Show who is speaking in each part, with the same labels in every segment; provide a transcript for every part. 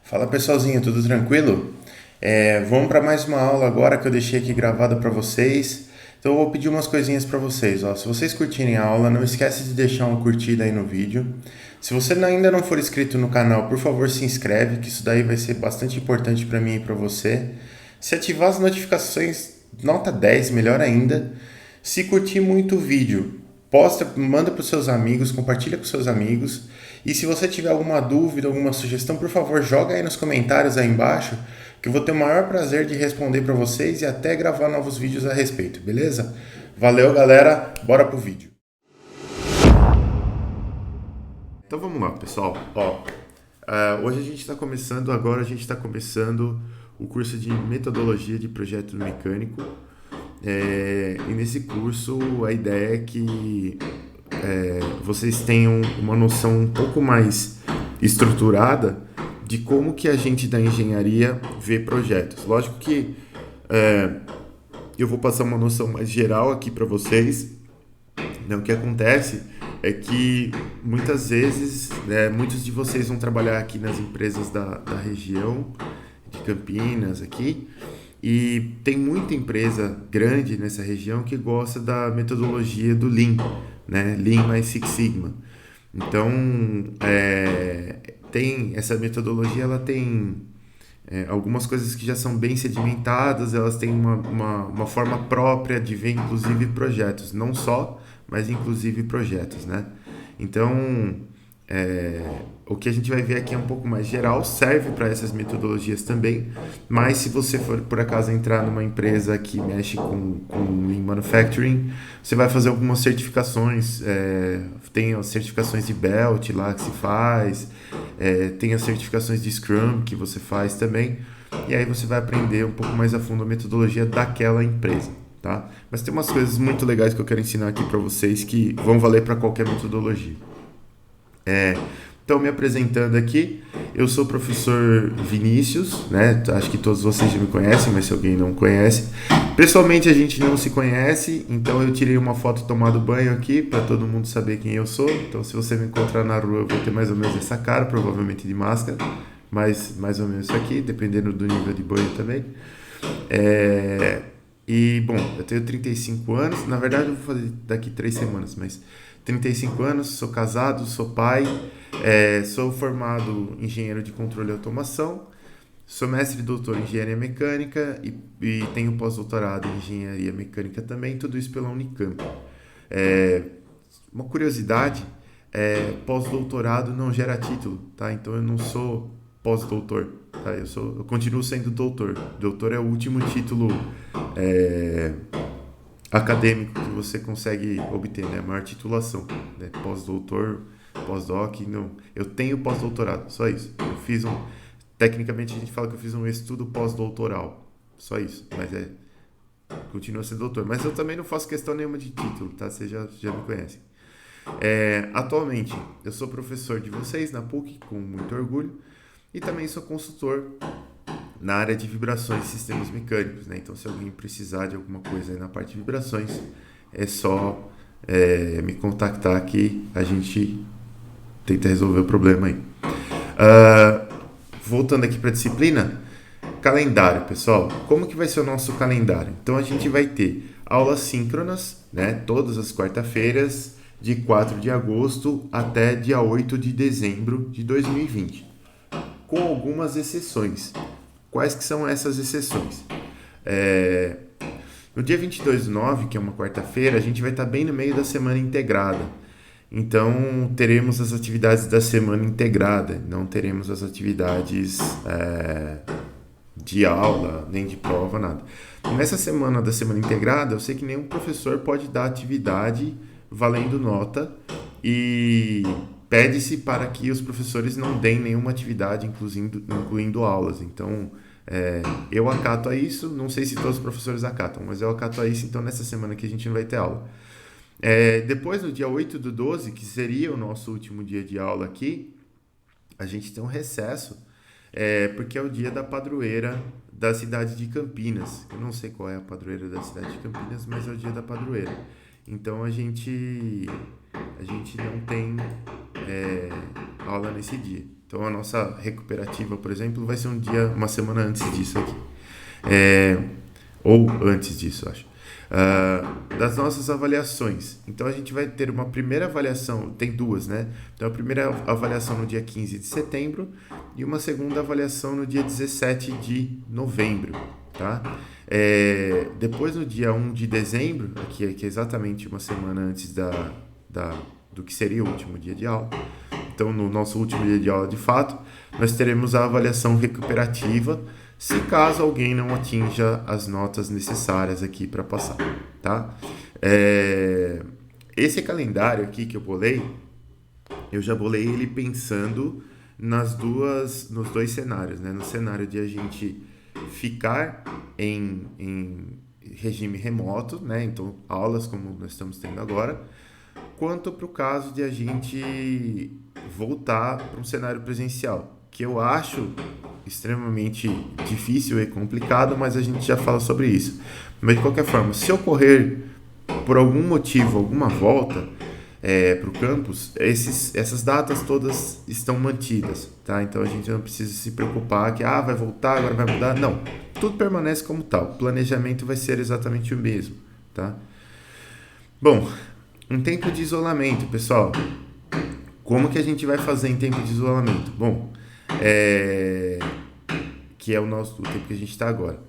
Speaker 1: Fala pessoalzinho, tudo tranquilo? Vamos para mais uma aula agora que eu deixei aqui gravada para vocês. Então eu vou pedir umas coisinhas para vocês. Ó. Se vocês curtirem a aula, não esquece de deixar uma curtida aí no vídeo. Se você ainda não for inscrito no canal, por favor se inscreve, que isso daí vai ser bastante importante para mim e para você. Se ativar as notificações, nota 10, melhor ainda. Se curtir muito o vídeo, posta, manda para os seus amigos, compartilha com seus amigos. E se você tiver alguma dúvida, alguma sugestão, por favor, joga aí nos comentários aí embaixo, que eu vou ter o maior prazer de responder para vocês e até gravar novos vídeos a respeito, beleza? Valeu, galera, bora pro vídeo. Então vamos lá, pessoal. Hoje a gente está começando, o curso de metodologia de projeto mecânico. E nesse curso a ideia é que vocês tenham uma noção um pouco mais estruturada de como que a gente da engenharia vê projetos. Lógico que eu vou passar uma noção mais geral aqui para vocês. O que acontece é que muitas vezes, muitos de vocês vão trabalhar aqui nas empresas da região de Campinas aqui, e tem muita empresa grande nessa região que gosta da metodologia do Lean, né? Lean mais Six Sigma. Então, tem essa metodologia, ela tem algumas coisas que já são bem sedimentadas, elas têm uma forma própria de ver, inclusive, projetos. Não só, mas inclusive projetos, né? Então, o que a gente vai ver aqui é um pouco mais geral, serve para essas metodologias também, mas se você for, por acaso, entrar numa empresa que mexe com Lean Manufacturing, você vai fazer algumas certificações, tem as certificações de Belt lá que se faz, tem as certificações de Scrum que você faz também, e aí você vai aprender um pouco mais a fundo a metodologia daquela empresa. Tá? Mas tem umas coisas muito legais que eu quero ensinar aqui para vocês que vão valer para qualquer metodologia. Então, me apresentando aqui, eu sou o professor Vinícius, né? Acho que todos vocês já me conhecem, mas se alguém não conhece. Pessoalmente, a gente não se conhece, então eu tirei uma foto tomando banho aqui para todo mundo saber quem eu sou. Então, se você me encontrar na rua, eu vou ter mais ou menos essa cara, provavelmente de máscara, mas mais ou menos isso aqui, dependendo do nível de banho também. E, bom, eu tenho 35 anos, na verdade eu vou fazer daqui 3 semanas, mas 35 anos, sou casado, sou pai, sou formado em engenheiro de controle e automação, sou mestre e doutor em engenharia mecânica e tenho pós-doutorado em engenharia mecânica também, tudo isso pela Unicamp. Uma curiosidade, pós-doutorado não gera título, tá? Então eu não sou pós-doutor, tá? Eu continuo sendo doutor. Doutor é o último título acadêmico que você consegue obter, né? A maior titulação, né? Pós-doutor, pós-doc, não. Eu tenho pós-doutorado, só isso. Tecnicamente a gente fala que eu fiz um estudo pós-doutoral, só isso, mas continua sendo doutor. Mas eu também não faço questão nenhuma de título, tá? Vocês já me conhecem. Atualmente, eu sou professor de vocês na PUC, com muito orgulho, e também sou consultor na área de vibrações e sistemas mecânicos, né? Então, se alguém precisar de alguma coisa aí na parte de vibrações, é só me contactar que a gente tenta resolver o problema aí. Voltando aqui para a disciplina, calendário, pessoal. Como que vai ser o nosso calendário? Então, a gente vai ter aulas síncronas, né? Todas as quarta-feiras, de 4 de agosto até dia 8 de dezembro de 2020, com algumas exceções. Quais que são essas exceções? No dia 22/9, que é uma quarta-feira, a gente vai estar bem no meio da semana integrada. Então, teremos as atividades da semana integrada, não teremos as atividades de aula, nem de prova, nada. Nessa semana da semana integrada, eu sei que nenhum professor pode dar atividade valendo nota e pede-se para que os professores não deem nenhuma atividade, incluindo aulas. Então, eu acato a isso, não sei se todos os professores acatam, mas eu acato a isso, então nessa semana que a gente não vai ter aula. Depois, no dia 8/12, que seria o nosso último dia de aula aqui, a gente tem um recesso, porque é o dia da padroeira da cidade de Campinas. Eu não sei qual é a padroeira da cidade de Campinas, mas é o dia da padroeira. Então a gente não tem aula nesse dia. Então a nossa recuperativa, por exemplo, vai ser uma semana antes disso aqui. Ou antes disso, acho. Das nossas avaliações. Então a gente vai ter uma primeira avaliação, tem duas, né? Então a primeira avaliação no dia 15 de setembro e uma segunda avaliação no dia 17 de novembro, tá? Depois no dia 1 de dezembro, que é exatamente uma semana antes do que seria o último dia de aula, então no nosso último dia de aula de fato, nós teremos a avaliação recuperativa, se caso alguém não atinja as notas necessárias aqui para passar, tá? Esse calendário aqui que eu já bolei ele pensando nos dois cenários, né? No cenário de a gente ficar em regime remoto, né? Então, aulas como nós estamos tendo agora, quanto para o caso de a gente voltar para um cenário presencial, que eu acho extremamente difícil e complicado, mas a gente já fala sobre isso. Mas de qualquer forma, se ocorrer por algum motivo, alguma volta para o campus, essas datas todas estão mantidas, tá? Então a gente não precisa se preocupar que vai voltar, agora vai mudar. Não, tudo permanece como tal. O planejamento vai ser exatamente o mesmo, tá? Bom, um tempo de isolamento, pessoal. Como que a gente vai fazer em tempo de isolamento? Bom, que é o tempo que a gente está agora.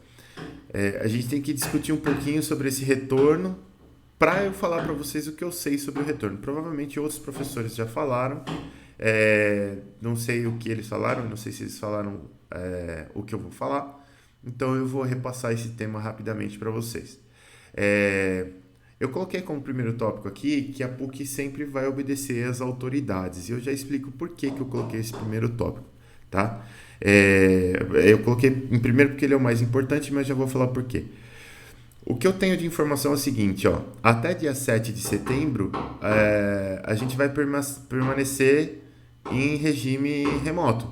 Speaker 1: A gente tem que discutir um pouquinho sobre esse retorno para eu falar para vocês o que eu sei sobre o retorno. Provavelmente outros professores já falaram, não sei o que eles falaram, não sei se eles falaram o que eu vou falar, então eu vou repassar esse tema rapidamente para vocês. Eu coloquei como primeiro tópico aqui que a PUC sempre vai obedecer às autoridades, e eu já explico por que eu coloquei esse primeiro tópico, tá? Eu coloquei em primeiro porque ele é o mais importante, mas já vou falar por quê. O que eu tenho de informação é o seguinte, ó, até dia 7 de setembro, a gente vai permanecer em regime remoto,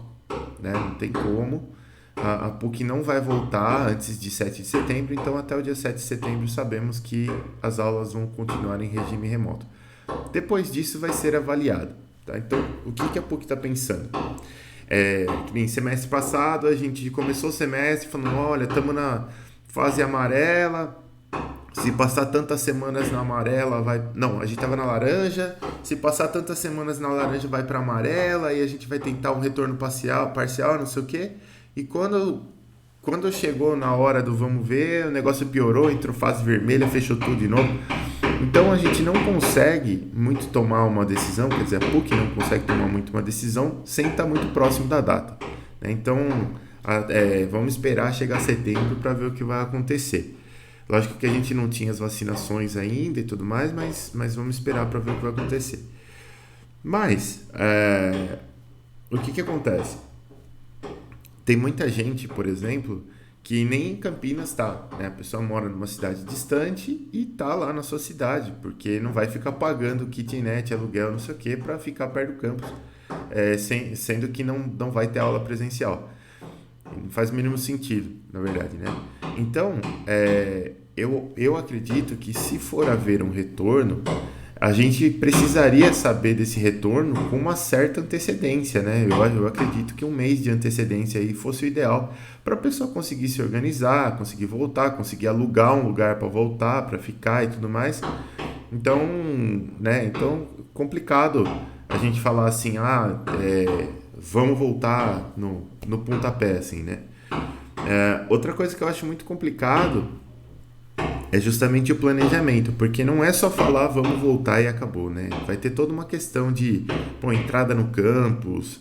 Speaker 1: né? Não tem como, a PUC não vai voltar antes de 7 de setembro, então até o dia 7 de setembro sabemos que as aulas vão continuar em regime remoto. Depois disso vai ser avaliado, tá? Então, o que a PUC está pensando? Que nem semestre passado, a gente começou o semestre falando, olha, estamos na fase amarela, se passar tantas semanas na amarela, vai... Não, a gente estava na laranja, se passar tantas semanas na laranja, vai para amarela, e a gente vai tentar um retorno parcial, não sei o quê. E quando chegou na hora do vamos ver, o negócio piorou, entrou fase vermelha, fechou tudo de novo. Então a gente não consegue muito tomar uma decisão, quer dizer, a PUC não consegue tomar muito uma decisão sem estar muito próximo da data, né? Então vamos esperar chegar setembro para ver o que vai acontecer. Lógico que a gente não tinha as vacinações ainda e tudo mais, mas vamos esperar para ver o que vai acontecer. Mas o que acontece? Tem muita gente, por exemplo, que nem em Campinas está, né? A pessoa mora numa cidade distante e está lá na sua cidade, porque não vai ficar pagando kitnet, aluguel, não sei o que, para ficar perto do campus, sendo que não vai ter aula presencial. Não faz o mínimo sentido, na verdade, né? Então, eu acredito que se for haver um retorno, a gente precisaria saber desse retorno com uma certa antecedência, né? Eu acredito que um mês de antecedência aí fosse o ideal para a pessoa conseguir se organizar, conseguir voltar, conseguir alugar um lugar para voltar, para ficar e tudo mais. Então, né? Então, complicado a gente falar assim, vamos voltar no pontapé, assim, né? Outra coisa que eu acho muito complicado é justamente o planejamento, porque não é só falar vamos voltar e acabou, né? Vai ter toda uma questão de entrada no campus.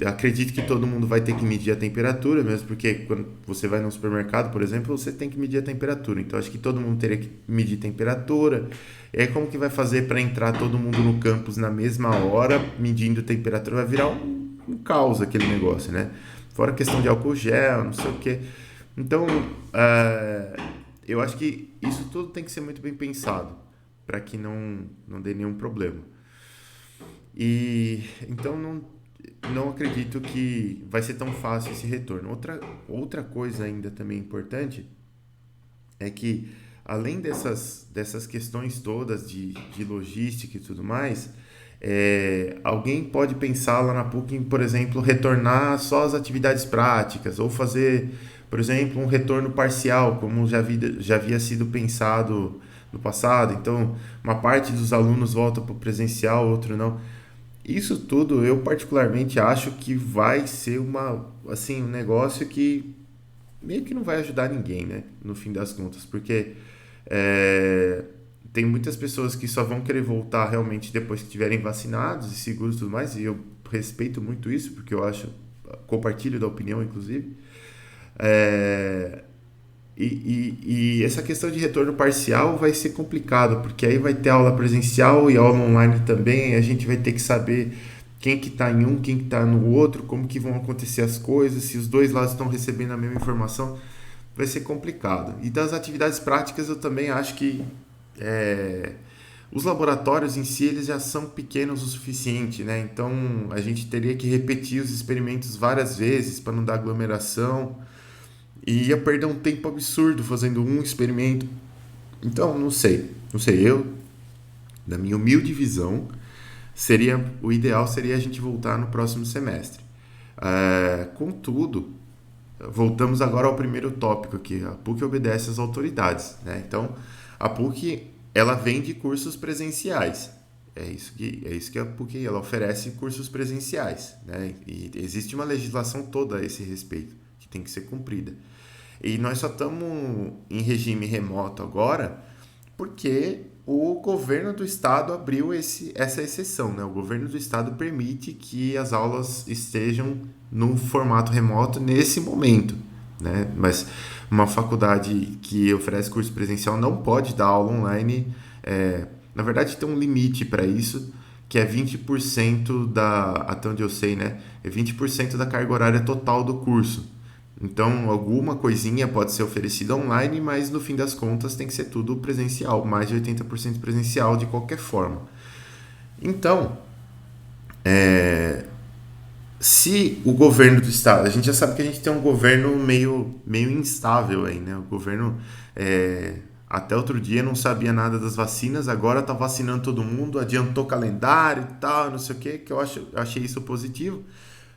Speaker 1: Acredito que todo mundo vai ter que medir a temperatura, mesmo porque quando você vai no supermercado, por exemplo, você tem que medir a temperatura. Então acho que todo mundo teria que medir temperatura. E aí como que vai fazer para entrar todo mundo no campus na mesma hora, medindo temperatura? Vai virar um caos aquele negócio, né? Fora a questão de álcool gel, não sei o quê. Então, eu acho que isso tudo tem que ser muito bem pensado para que não dê nenhum problema. E então não acredito que vai ser tão fácil esse retorno. Outra coisa ainda também importante é que, além dessas questões todas de logística e tudo mais, Alguém pode pensar lá na PUC em, por exemplo, retornar só as atividades práticas, ou fazer, por exemplo, um retorno parcial, como já havia sido pensado no passado. Então, uma parte dos alunos volta para o presencial, outro não. Isso tudo eu particularmente acho que vai ser um negócio que meio que não vai ajudar ninguém, né? No fim das contas, porque é, tem muitas pessoas que só vão querer voltar realmente depois que estiverem vacinados e seguros e tudo mais, e eu respeito muito isso, porque eu acho, compartilho da opinião, inclusive. É, e essa questão de retorno parcial vai ser complicado, porque aí vai ter aula presencial e aula online também, a gente vai ter que saber quem que está em um, quem que está no outro, como que vão acontecer as coisas, se os dois lados estão recebendo a mesma informação, vai ser complicado. E das atividades práticas eu também acho que é, os laboratórios em si eles já são pequenos o suficiente, né? Então a gente teria que repetir os experimentos várias vezes para não dar aglomeração e ia perder um tempo absurdo fazendo um experimento. Então, não sei, na minha humilde visão, o ideal seria a gente voltar no próximo semestre. Contudo, voltamos agora ao primeiro tópico aqui. A PUC obedece às autoridades, né? Então, a PUC ela vende cursos presenciais. É isso que a PUC ela oferece cursos presenciais, né? E existe uma legislação toda a esse respeito que tem que ser cumprida. E nós só estamos em regime remoto agora porque o governo do estado abriu essa exceção, né? O governo do estado permite que as aulas estejam no formato remoto nesse momento, né? Mas uma faculdade que oferece curso presencial não pode dar aula online. Na verdade, tem um limite para isso, que é 20% até onde eu sei, né? É 20% da carga horária total do curso. Então, alguma coisinha pode ser oferecida online, mas no fim das contas tem que ser tudo presencial, mais de 80% presencial de qualquer forma. Então, se o governo do estado, a gente já sabe que a gente tem um governo meio instável aí, né? O governo até outro dia não sabia nada das vacinas, agora está vacinando todo mundo, adiantou calendário e tal, não sei o que eu achei isso positivo.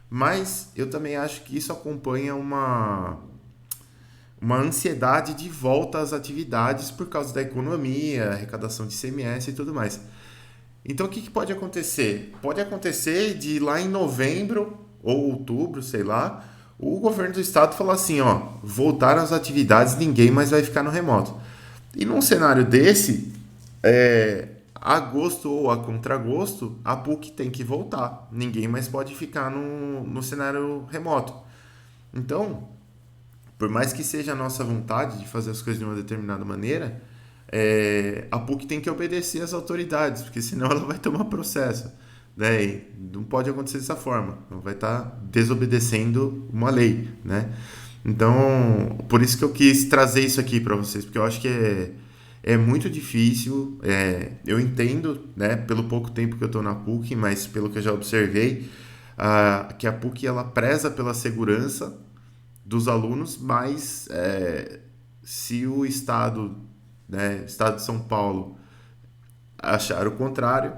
Speaker 1: Mas eu também acho que isso acompanha uma ansiedade de volta às atividades por causa da economia, arrecadação de ICMS e tudo mais. Então, o que pode acontecer? Pode acontecer de lá em novembro ou outubro, sei lá, o governo do estado falar assim, ó, voltar às atividades, ninguém mais vai ficar no remoto. E num cenário desse, a gosto ou a contragosto, a PUC tem que voltar. Ninguém mais pode ficar no cenário remoto. Então, por mais que seja a nossa vontade de fazer as coisas de uma determinada maneira, a PUC tem que obedecer às autoridades, porque senão ela vai tomar processo. Né? E não pode acontecer dessa forma. Ela vai estar desobedecendo uma lei. Né? Então, por isso que eu quis trazer isso aqui para vocês, porque eu acho que é muito difícil. Eu entendo, né, pelo pouco tempo que eu estou na PUC, mas pelo que eu já observei, que a PUC ela preza pela segurança dos alunos, mas se o Estado, né, Estado de São Paulo, achar o contrário,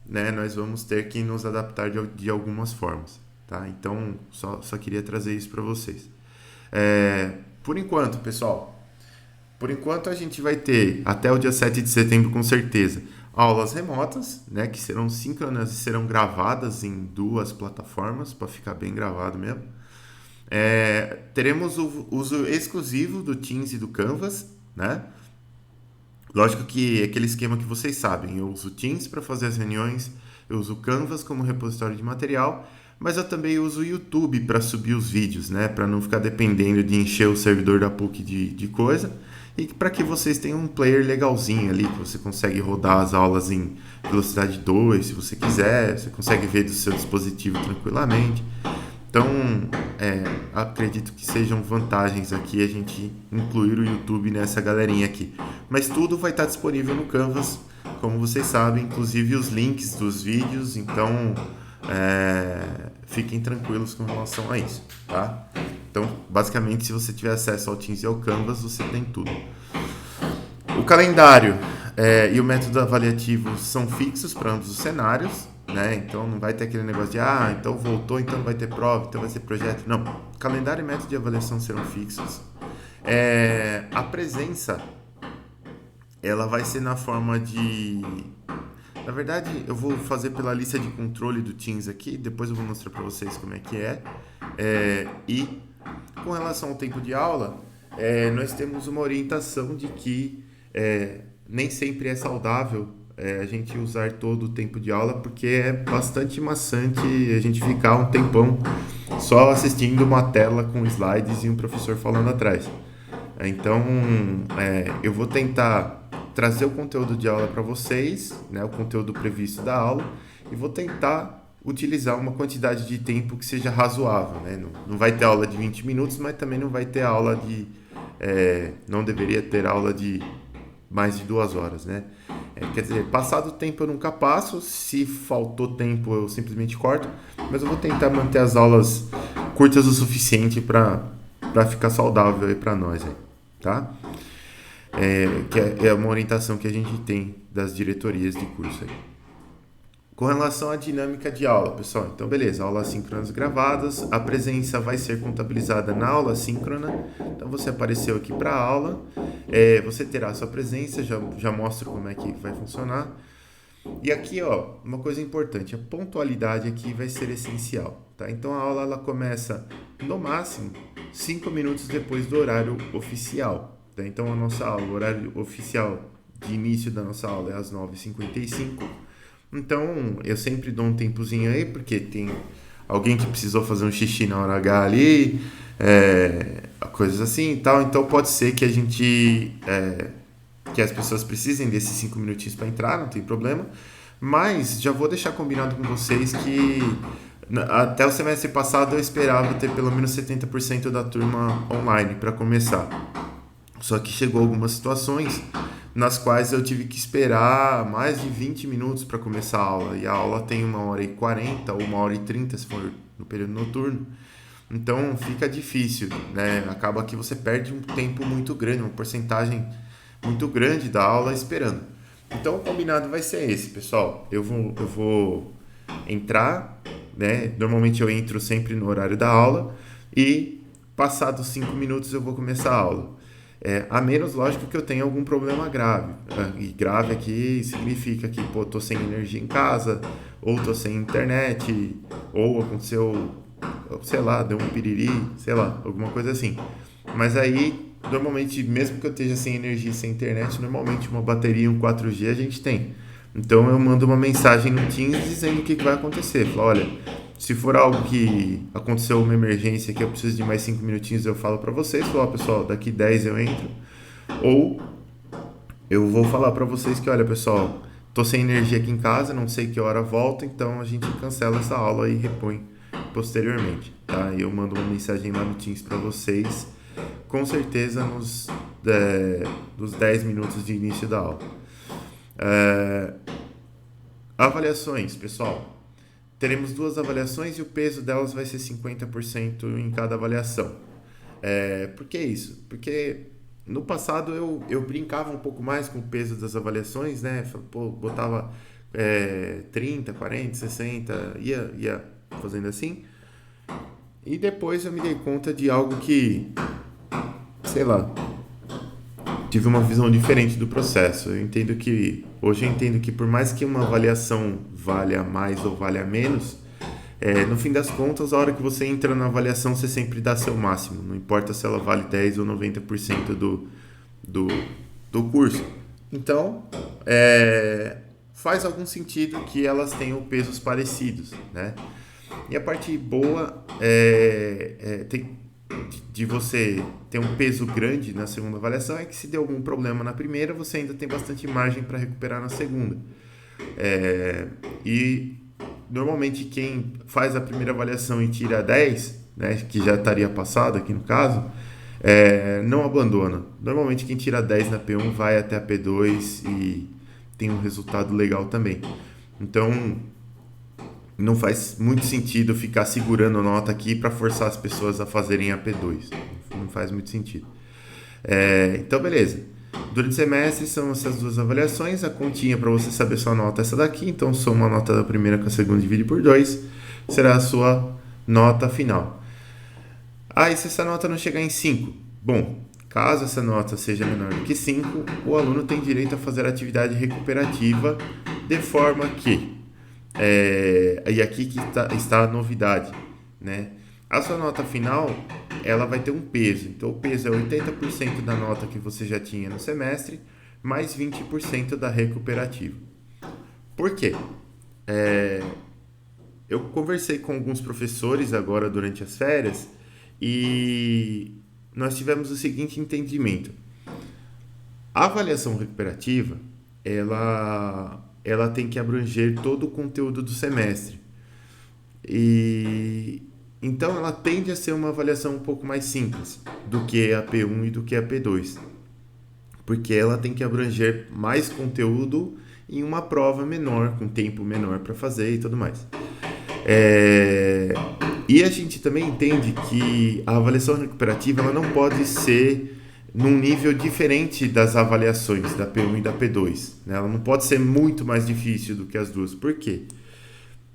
Speaker 1: né, nós vamos ter que nos adaptar de algumas formas. Tá? Então, só queria trazer isso para vocês. Por enquanto, pessoal, a gente vai ter, até o dia 7 de setembro com certeza, aulas remotas, né, que serão síncronas e serão gravadas em 2 plataformas, para ficar bem gravado mesmo. Teremos o uso exclusivo do Teams e do Canvas, né? Lógico que é aquele esquema que vocês sabem, eu uso o Teams para fazer as reuniões, eu uso o Canvas como repositório de material, mas eu também uso o YouTube para subir os vídeos, né? Para não ficar dependendo de encher o servidor da PUC de coisa. E para que vocês tenham um player legalzinho ali, que você consegue rodar as aulas em velocidade 2, se você quiser, você consegue ver do seu dispositivo tranquilamente. Então, acredito que sejam vantagens aqui a gente incluir o YouTube nessa galerinha aqui. Mas tudo vai estar disponível no Canvas, como vocês sabem, inclusive os links dos vídeos, então fiquem tranquilos com relação a isso, tá? Então, basicamente, se você tiver acesso ao Teams e ao Canvas, você tem tudo. O calendário e o método avaliativo são fixos para ambos os cenários, né? Então não vai ter aquele negócio de, então voltou, então não vai ter prova, então vai ser projeto. Não, calendário e método de avaliação serão fixos. A presença, ela vai ser na forma de... Na verdade, eu vou fazer pela lista de controle do Teams aqui, depois eu vou mostrar para vocês como é que é. E com relação ao tempo de aula, nós temos uma orientação de que nem sempre é saudável a gente usar todo o tempo de aula, porque é bastante maçante a gente ficar um tempão só assistindo uma tela com slides e um professor falando atrás. Então, eu vou tentar trazer o conteúdo de aula para vocês, né, o conteúdo previsto da aula, e vou tentar utilizar uma quantidade de tempo que seja razoável, né? Não vai ter aula de 20 minutos, mas também não vai ter aula de... não deveria ter aula de mais de 2 horas, né? Quer dizer, passado o tempo eu nunca passo, se faltou tempo eu simplesmente corto, mas eu vou tentar manter as aulas curtas o suficiente para ficar saudável aí para nós, aí, tá? Que é uma orientação que a gente tem das diretorias de curso aí. Com relação à dinâmica de aula, pessoal, então beleza, aulas síncronas gravadas, a presença vai ser contabilizada na aula síncrona, então você apareceu aqui para a aula, você terá a sua presença, já mostro como é que vai funcionar. E aqui, uma coisa importante, a pontualidade aqui vai ser essencial, tá? Então a aula ela começa no máximo 5 minutos depois do horário oficial, tá? Então a nossa aula, o horário oficial de início da nossa aula é às 9h55. Então, eu sempre dou um tempozinho aí, porque tem alguém que precisou fazer um xixi na hora H ali, coisas assim e tal. Então, pode ser que que as pessoas precisem desses 5 minutinhos para entrar, não tem problema. Mas, já vou deixar combinado com vocês que até o semestre passado eu esperava ter pelo menos 70% da turma online para começar. Só que chegou algumas situações nas quais eu tive que esperar mais de 20 minutos para começar a aula. E a aula tem 1h40 ou 1h30 se for no período noturno. Então fica difícil, né? Acaba que você perde um tempo muito grande, uma porcentagem muito grande da aula esperando. Então o combinado vai ser esse, pessoal. Eu vou entrar, né? Normalmente eu entro sempre no horário da aula e passados 5 minutos eu vou começar a aula. A menos, lógico, que eu tenha algum problema grave. E grave aqui significa que, tô sem energia em casa, ou tô sem internet, ou aconteceu, sei lá, deu um piriri, sei lá, alguma coisa assim. Mas aí, normalmente, mesmo que eu esteja sem energia e sem internet, normalmente uma bateria, um 4G a gente tem. Então eu mando uma mensagem no Teams dizendo o que vai acontecer. Falo, olha, se for algo que aconteceu uma emergência que eu preciso de mais 5 minutinhos, eu falo para vocês, pessoal, daqui 10 eu entro. Ou eu vou falar para vocês que, olha, pessoal, tô sem energia aqui em casa, não sei que hora volto, então a gente cancela essa aula e repõe posteriormente, tá? E eu mando uma mensagem lá no Teams para vocês, com certeza nos 10 minutos de início da aula. Avaliações, pessoal. Teremos 2 avaliações e o peso delas vai ser 50% em cada avaliação. Por que isso? Porque no passado eu brincava um pouco mais com o peso das avaliações, né? Botava 30, 40, 60, ia fazendo assim. E depois eu me dei conta de algo que, sei lá, tive uma visão diferente do processo. Hoje eu entendo que por mais que uma avaliação valha mais ou valha menos, no fim das contas, a hora que você entra na avaliação, você sempre dá seu máximo. Não importa se ela vale 10 ou 90% do curso. Então, faz algum sentido que elas tenham pesos parecidos, né? E a parte boa de você ter um peso grande na segunda avaliação é que se der algum problema na primeira, você ainda tem bastante margem para recuperar na segunda. E normalmente quem faz a primeira avaliação e tira 10, né, que já estaria passado aqui no caso, não abandona. Normalmente quem tira 10 na P1 vai até a P2 e tem um resultado legal também. Então não faz muito sentido ficar segurando nota aqui para forçar as pessoas a fazerem a P2. Não faz muito sentido. Então, beleza. Durante o semestre são essas duas avaliações, a continha para você saber sua nota é essa daqui, então soma a nota da primeira com a segunda, divide por 2, será a sua nota final. E se essa nota não chegar em 5? Bom, caso essa nota seja menor do que 5, o aluno tem direito a fazer atividade recuperativa de forma que, e aqui que está a novidade, né? A sua nota final, ela vai ter um peso. Então, o peso é 80% da nota que você já tinha no semestre, mais 20% da recuperativa. Por quê? Eu conversei com alguns professores agora durante as férias e nós tivemos o seguinte entendimento. A avaliação recuperativa, ela tem que abranger todo o conteúdo do semestre. Então, ela tende a ser uma avaliação um pouco mais simples do que a P1 e do que a P2, porque ela tem que abranger mais conteúdo em uma prova menor, com tempo menor para fazer e tudo mais. E a gente também entende que a avaliação recuperativa ela não pode ser num nível diferente das avaliações da P1 e da P2, né? Ela não pode ser muito mais difícil do que as duas. Por quê?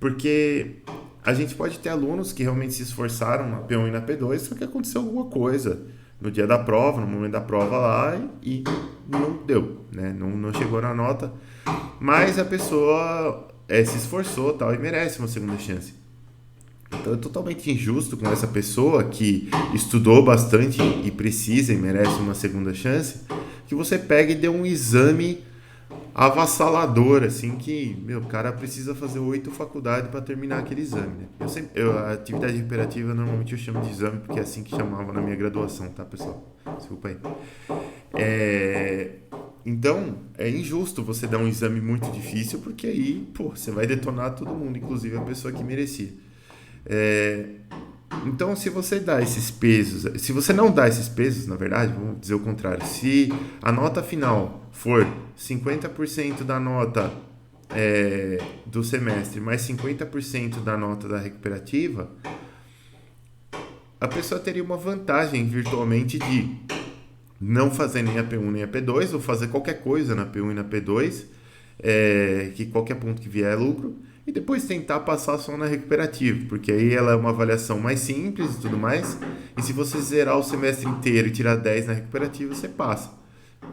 Speaker 1: Porque a gente pode ter alunos que realmente se esforçaram na P1 e na P2, só que aconteceu alguma coisa no dia da prova, no momento da prova lá, e não deu, né? Não chegou na nota, mas a pessoa se esforçou tal, e merece uma segunda chance. Então é totalmente injusto com essa pessoa que estudou bastante e precisa e merece uma segunda chance, que você pegue e dê um exame avassalador, assim, que, o cara precisa fazer 8 faculdades para terminar aquele exame, né? A atividade recuperativa normalmente eu chamo de exame, porque é assim que chamava na minha graduação, tá, pessoal? Desculpa aí. Então, é injusto você dar um exame muito difícil, porque aí, você vai detonar todo mundo, inclusive a pessoa que merecia. Então, se você dá esses pesos, se você não dá esses pesos, na verdade, vamos dizer o contrário, se a nota final for 50% da nota do semestre mais 50% da nota da recuperativa, a pessoa teria uma vantagem virtualmente de não fazer nem a P1 nem a P2, ou fazer qualquer coisa na P1 e na P2, que qualquer ponto que vier é lucro, e depois tentar passar só na recuperativa, porque aí ela é uma avaliação mais simples e tudo mais, e se você zerar o semestre inteiro e tirar 10 na recuperativa, você passa,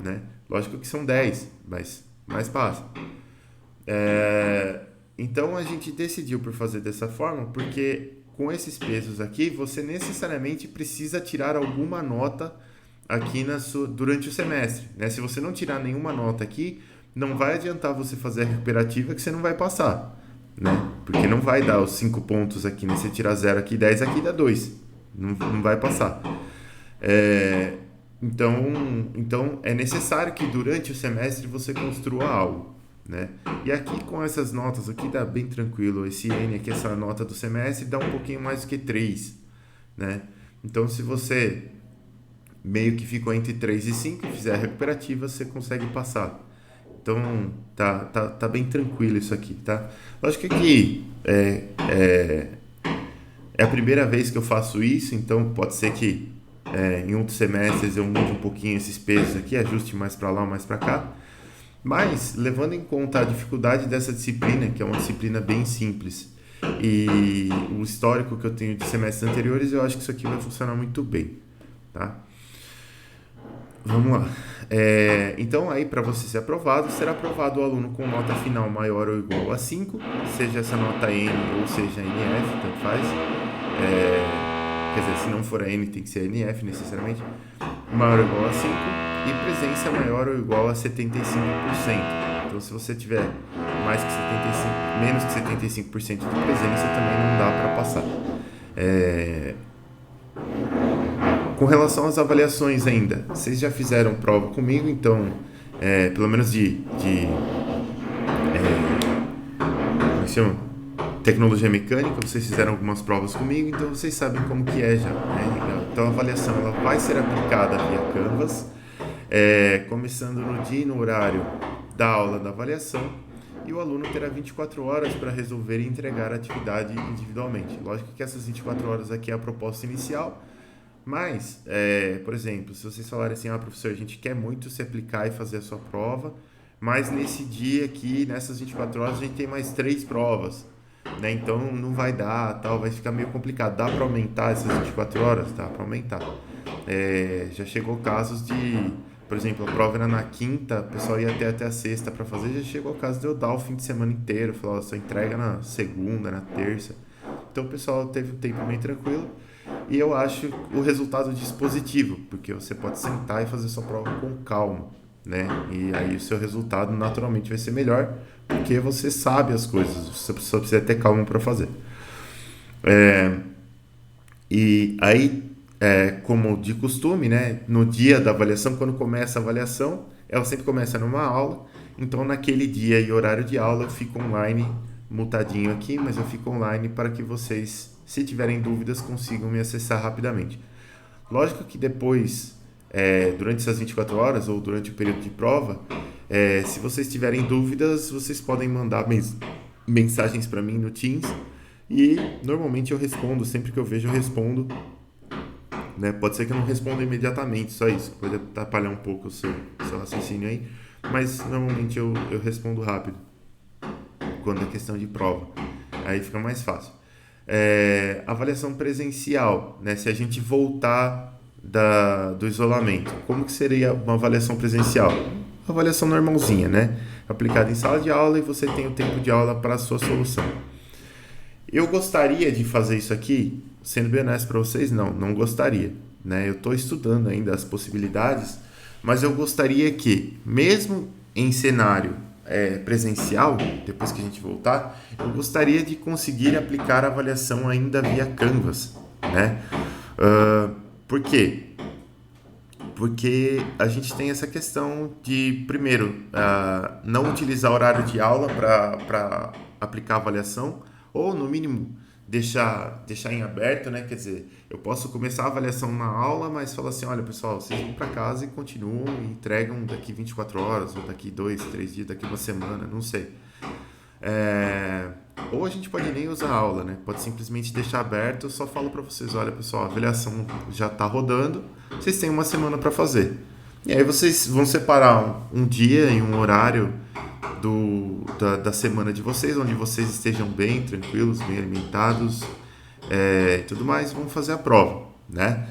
Speaker 1: né? Lógico que são 10, mas passa. Então a gente decidiu por fazer dessa forma, porque com esses pesos aqui, você necessariamente precisa tirar alguma nota aqui durante o semestre, né? Se você não tirar nenhuma nota aqui, não vai adiantar você fazer a recuperativa que você não vai passar, né? Porque não vai dar os 5 pontos aqui, né? Você tirar 0 aqui, 10 aqui, dá 2. Não vai passar. Então, é necessário que durante o semestre você construa algo, né? E aqui com essas notas aqui dá bem tranquilo. Esse N aqui, essa nota do semestre, dá um pouquinho mais do que 3, né? Então, se você meio que ficou entre 3 e 5 e fizer a recuperativa, você consegue passar. Então, tá bem tranquilo isso aqui, tá? Lógico que é a primeira vez que eu faço isso, então pode ser que em outros semestres eu mude um pouquinho esses pesos aqui, ajuste mais para lá, mais para cá. Mas, levando em conta a dificuldade dessa disciplina, que é uma disciplina bem simples, e o histórico que eu tenho de semestres anteriores, eu acho que isso aqui vai funcionar muito bem, tá? Vamos lá. Então, aí, para você ser aprovado, será aprovado o aluno com nota final maior ou igual a 5, seja essa nota N ou seja NF, tanto faz. Quer dizer, se não for a N, tem que ser NF necessariamente. Maior ou igual a 5 e presença maior ou igual a 75%. Então, se você tiver menos que 75% de presença, também não dá para passar. Com relação às avaliações ainda, vocês já fizeram prova comigo, então, pelo menos como se chama? Tecnologia mecânica, vocês fizeram algumas provas comigo, então vocês sabem como que é já, né? Então a avaliação ela vai ser aplicada via Canvas, começando no dia e no horário da aula da avaliação, e o aluno terá 24 horas para resolver e entregar a atividade individualmente. Lógico que essas 24 horas aqui é a proposta inicial. Mas, por exemplo, se vocês falarem assim, professor, a gente quer muito se aplicar e fazer a sua prova, mas nesse dia aqui, nessas 24 horas, a gente tem mais 3 provas, né? Então não vai dar, tal, vai ficar meio complicado. Dá para aumentar essas 24 horas? Dá para aumentar. Já chegou casos de, por exemplo, a prova era na quinta, o pessoal ia até a sexta para fazer, já chegou o caso de eu dar o fim de semana inteiro, falar, ó, só entrega na segunda, na terça. Então o pessoal teve um tempo bem tranquilo e eu acho o resultado dispositivo, porque você pode sentar e fazer sua prova com calma, né? E aí o seu resultado naturalmente vai ser melhor, porque você sabe as coisas, você só precisa ter calma para fazer. E aí, como de costume, né, no dia da avaliação, quando começa a avaliação, ela sempre começa numa aula, então naquele dia e horário de aula eu fico online, mutadinho aqui, mas eu fico online para que vocês, se tiverem dúvidas, consigam me acessar rapidamente. Lógico que depois, durante essas 24 horas ou durante o período de prova, se vocês tiverem dúvidas, vocês podem mandar mensagens para mim no Teams e normalmente eu respondo, sempre que eu vejo eu respondo, né? Pode ser que eu não responda imediatamente, só isso, pode atrapalhar um pouco o seu raciocínio aí, mas normalmente eu respondo rápido quando é questão de prova, aí fica mais fácil. Avaliação presencial, né? Se a gente voltar do isolamento, como que seria uma avaliação presencial? Uma avaliação normalzinha, né? Aplicada em sala de aula e você tem o tempo de aula para a sua solução. Eu gostaria de fazer isso aqui, sendo bem honesto para vocês, não gostaria, né? Eu estou estudando ainda as possibilidades, mas eu gostaria que, mesmo em cenário presencial, depois que a gente voltar, eu gostaria de conseguir aplicar a avaliação ainda via Canvas, né? Por quê? Porque a gente tem essa questão de, primeiro, não utilizar horário de aula para aplicar a avaliação, ou no mínimo deixar em aberto, né? Quer dizer, eu posso começar a avaliação na aula, mas falar assim, olha pessoal, vocês vão para casa e continuam e entregam daqui 24 horas, ou daqui 2, 3 dias, daqui uma semana, não sei. Ou a gente pode nem usar a aula, né? Pode simplesmente deixar aberto, eu só falo para vocês, olha pessoal, a avaliação já está rodando, vocês têm uma semana para fazer. E aí vocês vão separar um dia e um horário da semana de vocês, onde vocês estejam bem, tranquilos, bem alimentados e tudo mais, vão fazer a prova, né?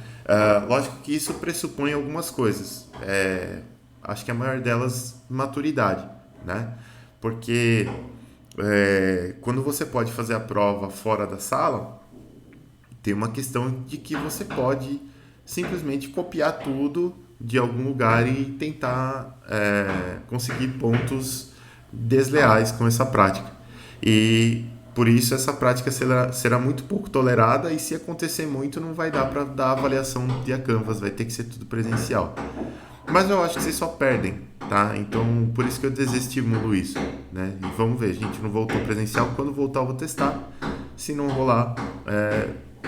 Speaker 1: Lógico que isso pressupõe algumas coisas. Acho que a maior delas, maturidade, né? Porque quando você pode fazer a prova fora da sala, tem uma questão de que você pode simplesmente copiar tudo de algum lugar e tentar conseguir pontos desleais com essa prática. E por isso essa prática será muito pouco tolerada e se acontecer muito não vai dar para dar avaliação via Canvas, vai ter que ser tudo presencial. Mas eu acho que vocês só perdem, tá? Então por isso que eu desestimulo isso, né? E vamos ver, a gente não voltou presencial, quando voltar eu vou testar. Se não rolar,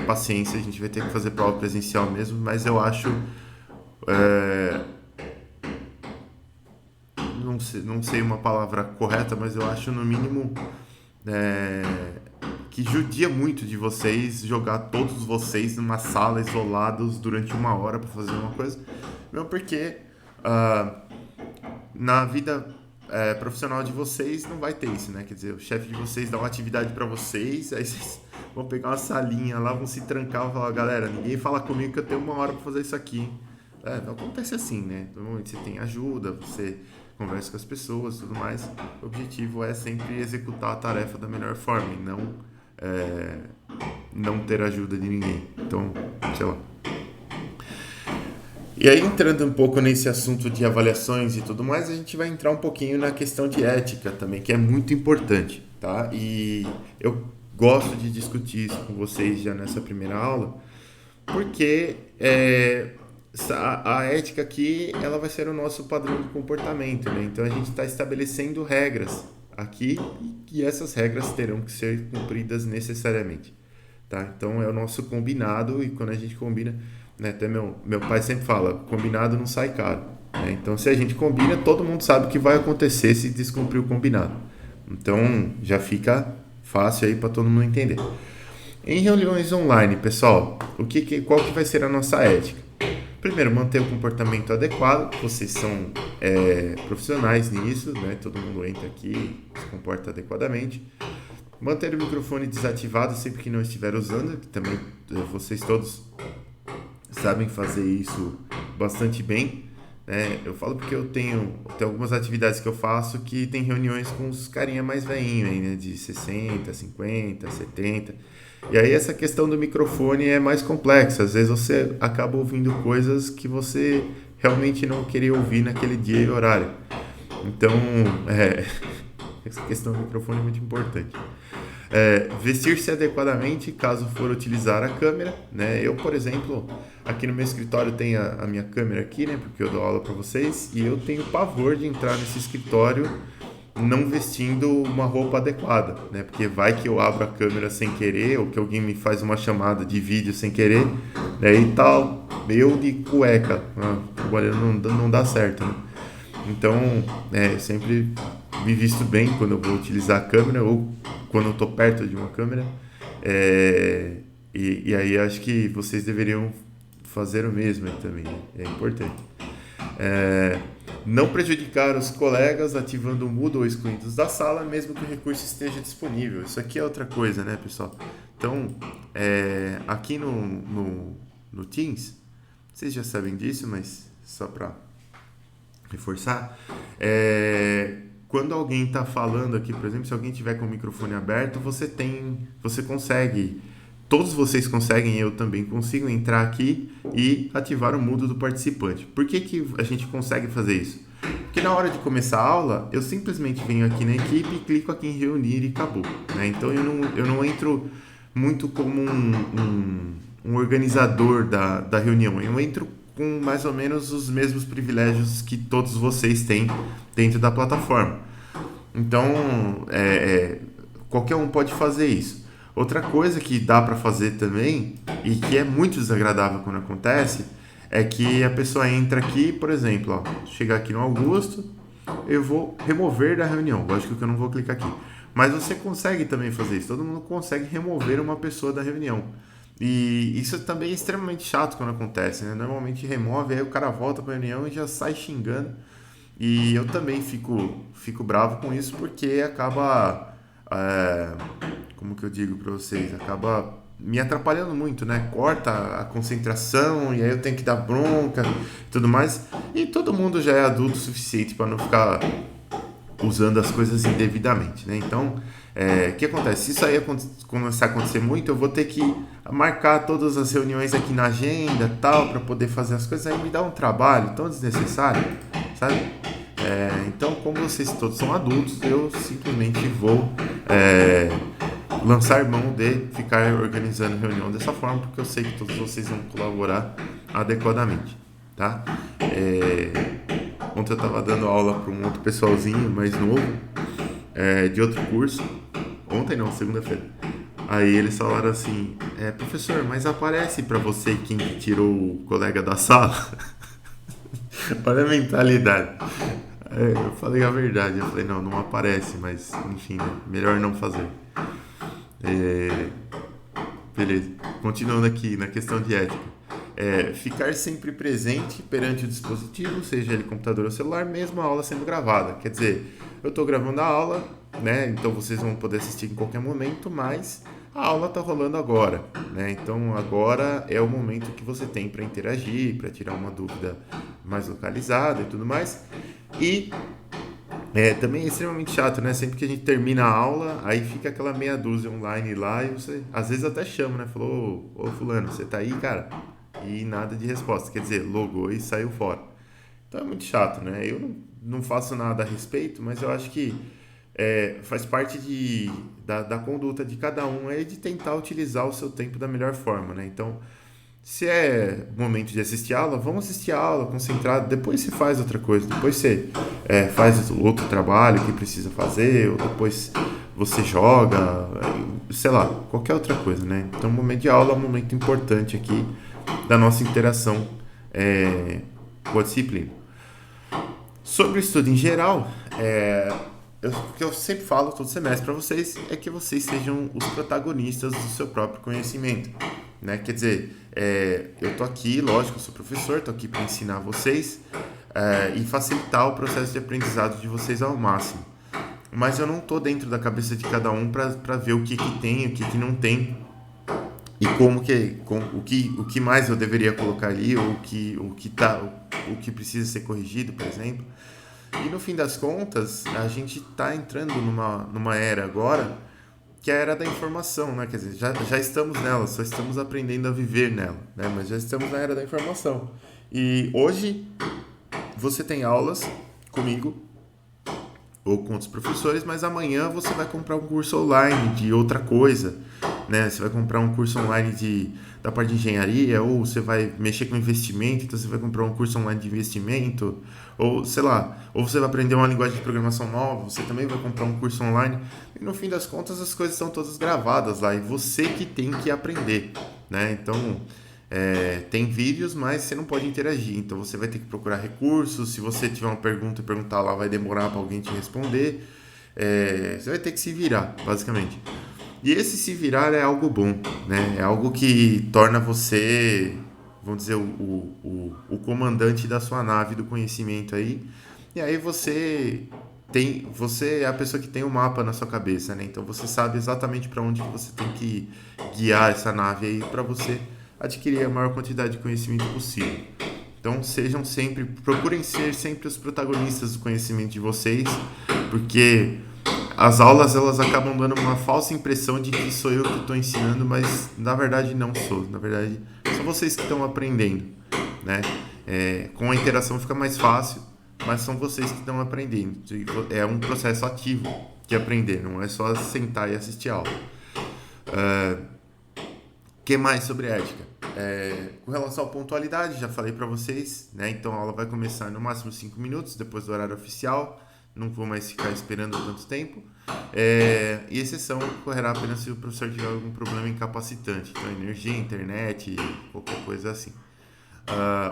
Speaker 1: paciência, a gente vai ter que fazer prova presencial mesmo, mas eu acho não sei uma palavra correta, mas eu acho no mínimo que judia muito de vocês jogar todos vocês numa sala isolados durante 1 hora para fazer uma coisa, mesmo porque na vida profissional de vocês não vai ter isso, né? Quer dizer, o chefe de vocês dá uma atividade para vocês, aí vocês vão pegar uma salinha lá, vão se trancar e falar, galera, ninguém fala comigo que eu tenho 1 hora para fazer isso aqui. Não acontece assim, né? Normalmente você tem ajuda, você conversa com as pessoas e tudo mais. O objetivo é sempre executar a tarefa da melhor forma e não ter ajuda de ninguém. Então, sei lá. E aí, entrando um pouco nesse assunto de avaliações e tudo mais, a gente vai entrar um pouquinho na questão de ética também, que é muito importante, tá? E eu gosto de discutir isso com vocês já nessa primeira aula, porque a ética aqui ela vai ser o nosso padrão de comportamento, né? Então a gente está estabelecendo regras aqui e essas regras terão que ser cumpridas necessariamente, tá? Então é o nosso combinado e quando a gente combina, né? Até meu pai sempre fala, combinado não sai caro, né? Então se a gente combina, todo mundo sabe o que vai acontecer se descumprir o combinado. Então já fica fácil aí para todo mundo entender. Em reuniões online, pessoal, qual que vai ser a nossa ética? Primeiro, manter o comportamento adequado. Vocês são profissionais nisso, né? Todo mundo entra aqui, se comporta adequadamente. Manter o microfone desativado sempre que não estiver usando, que também vocês todos sabem fazer isso bastante bem. Eu falo porque tem algumas atividades que eu faço que tem reuniões com os carinha mais velhinhos aí, né? De 60, 50, 70. E aí essa questão do microfone é mais complexa. Às vezes você acaba ouvindo coisas que você realmente não queria ouvir naquele dia e horário. Então, essa questão do microfone é muito importante. Vestir-se adequadamente caso for utilizar a câmera, né? Eu, por exemplo, aqui no meu escritório tem a minha câmera aqui, né? Porque eu dou aula para vocês e eu tenho pavor de entrar nesse escritório não vestindo uma roupa adequada, né? Porque vai que eu abro a câmera sem querer ou que alguém me faz uma chamada de vídeo sem querer, né? E tal, eu de cueca, trabalhando não dá certo, né? Então, sempre me visto bem quando eu vou utilizar a câmera ou quando eu estou perto de uma câmera. E aí acho que vocês deveriam fazer o mesmo aí também, né? É importante. Não prejudicar os colegas ativando o mudo ou excluindo-os da sala, mesmo que o recurso esteja disponível. Isso aqui é outra coisa, né, pessoal? Então, aqui no Teams, vocês já sabem disso, mas só para reforçar, quando alguém está falando aqui, por exemplo, se alguém tiver com o microfone aberto, você consegue, todos vocês conseguem, eu também consigo entrar aqui e ativar o mudo do participante. Por que a gente consegue fazer isso? Porque na hora de começar a aula, eu simplesmente venho aqui na equipe e clico aqui em reunir e acabou, né? Então eu não entro muito como um organizador da reunião, eu entro com mais ou menos os mesmos privilégios que todos vocês têm dentro da plataforma. Então, qualquer um pode fazer isso. Outra coisa que dá para fazer também, e que é muito desagradável quando acontece, é que a pessoa entra aqui, por exemplo, chegar aqui no Augusto, eu vou remover da reunião. Lógico que eu não vou clicar aqui. Mas você consegue também fazer isso. Todo mundo consegue remover uma pessoa da reunião. E isso também é extremamente chato quando acontece, né? Normalmente remove, aí o cara volta para a reunião e já sai xingando. E eu também fico bravo com isso porque acaba, como que eu digo para vocês, acaba me atrapalhando muito, né? Corta a concentração e aí eu tenho que dar bronca e tudo mais. E todo mundo já é adulto o suficiente para não ficar usando as coisas indevidamente, né? Então, o que acontece? Se isso aí começar a acontecer muito, eu vou ter que marcar todas as reuniões aqui na agenda, tal, para poder fazer as coisas. Aí me dá um trabalho tão desnecessário, sabe? Então, como vocês todos são adultos, eu simplesmente vou lançar mão de ficar organizando reunião dessa forma, porque eu sei que todos vocês vão colaborar adequadamente, tá? Ontem eu estava dando aula para um outro pessoalzinho mais novo, de outro curso. Ontem não, segunda-feira. Aí eles falaram assim, professor, mas aparece para você quem tirou o colega da sala? Olha a mentalidade. Eu falei a verdade, eu falei, não aparece, mas enfim, né? Melhor não fazer. Beleza, continuando aqui na questão de ética. Ficar sempre presente perante o dispositivo, seja ele computador ou celular, mesmo a aula sendo gravada. Quer dizer, eu estou gravando a aula, né? Então vocês vão poder assistir em qualquer momento, mas a aula está rolando agora, né? Então agora é o momento que você tem para interagir, para tirar uma dúvida mais localizada e tudo mais. E também é extremamente chato, né? Sempre que a gente termina a aula, aí fica aquela meia dúzia online lá e você às vezes até chama, né? Falou, ô fulano, você tá aí, cara? E nada de resposta, quer dizer, logou e saiu fora. Então é muito chato, né? Eu não faço nada a respeito, mas eu acho que faz parte da conduta de cada um de tentar utilizar o seu tempo da melhor forma, né? Então, se é momento de assistir aula, vamos assistir a aula concentrado, depois você faz outra coisa, depois você faz outro trabalho que precisa fazer, ou depois você joga, sei lá, qualquer outra coisa, né? Então, o momento de aula é um momento importante aqui da nossa interação com a disciplina. Sobre o estudo em geral, o que eu sempre falo todo semestre para vocês é que vocês sejam os protagonistas do seu próprio conhecimento, né? Quer dizer, eu tô aqui, lógico, eu sou professor, tô aqui para ensinar vocês e facilitar o processo de aprendizado de vocês ao máximo. Mas eu não tô dentro da cabeça de cada um para ver o que tem, o que não tem e o que mais eu deveria colocar ali, ou o que precisa ser corrigido, por exemplo. E no fim das contas, a gente está entrando numa era agora que é a era da informação, né? Quer dizer, já estamos nela, só estamos aprendendo a viver nela, né? Mas já estamos na era da informação. E hoje você tem aulas comigo ou com outros professores, mas amanhã você vai comprar um curso online de outra coisa, né? Você vai comprar um curso online da parte de engenharia, ou você vai mexer com investimento, então você vai comprar um curso online de investimento, ou sei lá, ou você vai aprender uma linguagem de programação nova, você também vai comprar um curso online, e no fim das contas as coisas estão todas gravadas lá, e você que tem que aprender, né? Então, tem vídeos, mas você não pode interagir, então você vai ter que procurar recursos, se você tiver uma pergunta e perguntar lá, vai demorar para alguém te responder, você vai ter que se virar, basicamente. E esse se virar é algo bom, né? É algo que torna você, vamos dizer, o comandante da sua nave do conhecimento aí. E aí você é a pessoa que tem o mapa na sua cabeça, né? Então você sabe exatamente para onde que você tem que guiar essa nave aí para você adquirir a maior quantidade de conhecimento possível. Então procurem ser sempre os protagonistas do conhecimento de vocês, porque as aulas elas acabam dando uma falsa impressão de que sou eu que estou ensinando, mas na verdade não sou. Na verdade, são vocês que estão aprendendo, né? Com a interação fica mais fácil, mas são vocês que estão aprendendo. É um processo ativo de aprender, não é só sentar e assistir a aula. Que mais sobre ética? Com relação à pontualidade, já falei para vocês, né? Então a aula vai começar no máximo 5 minutos depois do horário oficial. Não vou mais ficar esperando tanto tempo. E exceção ocorrerá apenas se o professor tiver algum problema incapacitante, então energia, internet, qualquer coisa assim.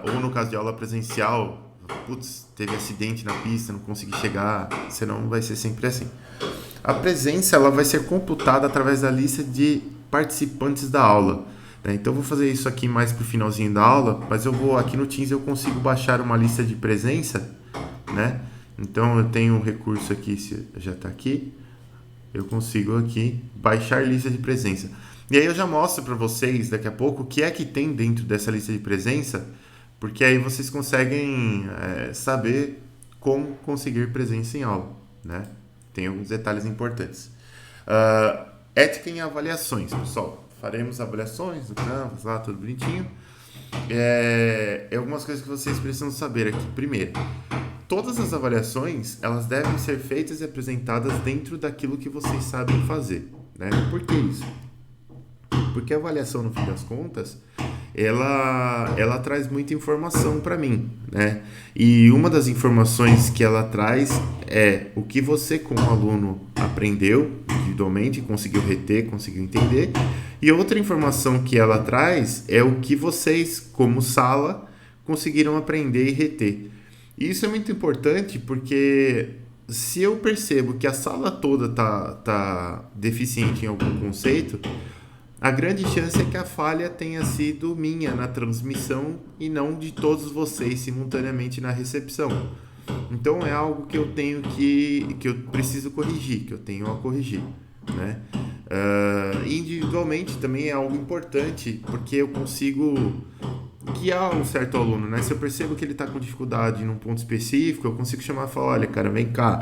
Speaker 1: Ou no caso de aula presencial, teve acidente na pista, não consegui chegar, senão vai ser sempre assim. A presença ela vai ser computada através da lista de participantes da aula, né? Então eu vou fazer isso aqui mais pro finalzinho da aula, mas aqui no Teams eu consigo baixar uma lista de presença, né? Então eu tenho um recurso aqui, se já está aqui, eu consigo aqui baixar lista de presença. E aí eu já mostro para vocês daqui a pouco o que é que tem dentro dessa lista de presença, porque aí vocês conseguem saber como conseguir presença em aula, né? Tem alguns detalhes importantes. Ética em avaliações, pessoal. Faremos avaliações no Canvas, lá tudo bonitinho. Algumas coisas que vocês precisam saber aqui. Primeiro, todas as avaliações, elas devem ser feitas e apresentadas dentro daquilo que vocês sabem fazer, né? Por que isso? Porque a avaliação, no fim das contas, ela traz muita informação para mim, né? E uma das informações que ela traz é o que você, como aluno, aprendeu individualmente, conseguiu reter, conseguiu entender. E outra informação que ela traz é o que vocês, como sala, conseguiram aprender e reter. E isso é muito importante porque se eu percebo que a sala toda tá deficiente em algum conceito, a grande chance é que a falha tenha sido minha na transmissão e não de todos vocês simultaneamente na recepção. Então é algo que eu tenho que eu preciso corrigir, que eu tenho a corrigir, né? Individualmente também é algo importante porque eu consigo guiar um certo aluno, né? Se eu percebo que ele está com dificuldade num ponto específico, eu consigo chamar e falar, olha, cara, vem cá,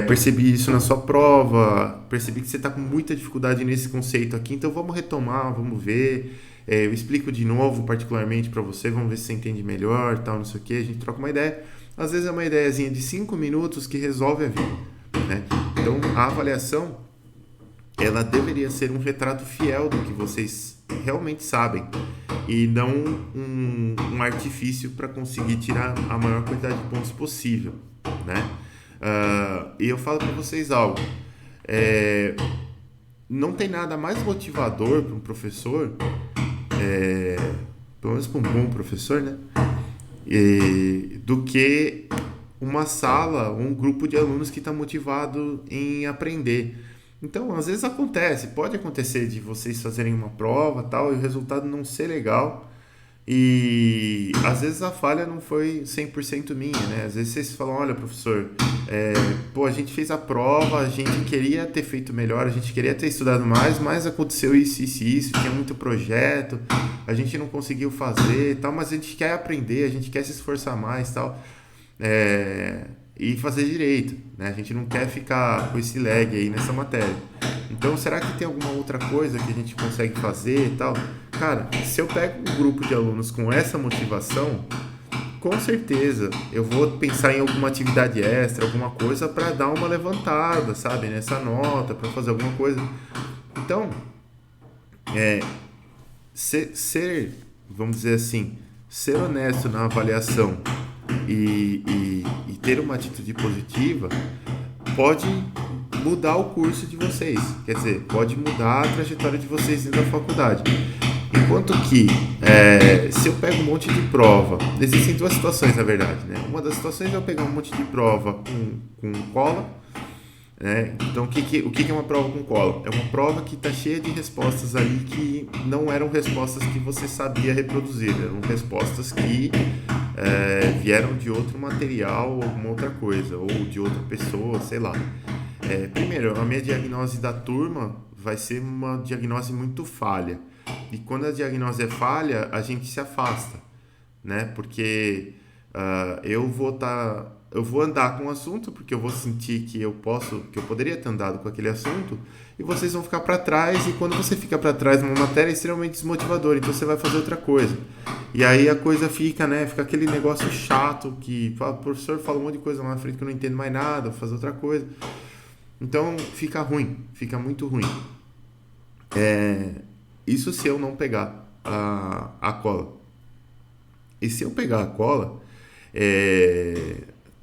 Speaker 1: percebi isso na sua prova, percebi que você está com muita dificuldade nesse conceito aqui, então vamos retomar, vamos ver, eu explico de novo particularmente para você, vamos ver se você entende melhor, tal, não sei o que, a gente troca uma ideia. Às vezes é uma ideiazinha de 5 minutos que resolve a vida, né? Então, a avaliação, ela deveria ser um retrato fiel do que vocês realmente sabem e não um artifício para conseguir tirar a maior quantidade de pontos possível, né? E eu falo para vocês algo, não tem nada mais motivador para um professor, pelo menos para um bom professor, né? Do que uma sala, um grupo de alunos que está motivado em aprender. Então, às vezes pode acontecer de vocês fazerem uma prova tal e o resultado não ser legal. E às vezes a falha não foi 100% minha, né? Às vezes vocês falam, olha, professor, pô, a gente fez a prova, a gente queria ter feito melhor, a gente queria ter estudado mais, mas aconteceu isso, tinha muito projeto, a gente não conseguiu fazer e tal, mas a gente quer aprender, a gente quer se esforçar mais e tal, e fazer direito, né? A gente não quer ficar com esse lag aí nessa matéria. Então, será que tem alguma outra coisa que a gente consegue fazer e tal? Cara, se eu pego um grupo de alunos com essa motivação, com certeza eu vou pensar em alguma atividade extra, alguma coisa para dar uma levantada, sabe, nessa nota, para fazer alguma coisa. Então, vamos dizer assim, ser honesto na avaliação e ter uma atitude positiva pode mudar o curso de vocês. Quer dizer, pode mudar a trajetória de vocês dentro da faculdade. Enquanto que, se eu pego um monte de prova, existem duas situações, na verdade, né? Uma das situações é eu pegar um monte de prova com cola, né? Então, o que é uma prova com cola? É uma prova que está cheia de respostas ali que não eram respostas que você sabia reproduzir, eram respostas que vieram de outro material, alguma outra coisa, ou de outra pessoa, sei lá. Primeiro, a minha diagnose da turma vai ser uma diagnose muito falha. E quando a diagnose é falha, a gente se afasta, né? Porque eu vou andar com o assunto, porque eu vou sentir que eu poderia ter andado com aquele assunto, e vocês vão ficar para trás, e quando você fica para trás numa matéria é extremamente desmotivador, então você vai fazer outra coisa. E aí a coisa fica, né? Fica aquele negócio chato que o professor fala um monte de coisa lá na frente que eu não entendo mais nada, vou fazer outra coisa. Então fica ruim, fica muito ruim. Isso se eu não pegar a cola. E se eu pegar a cola,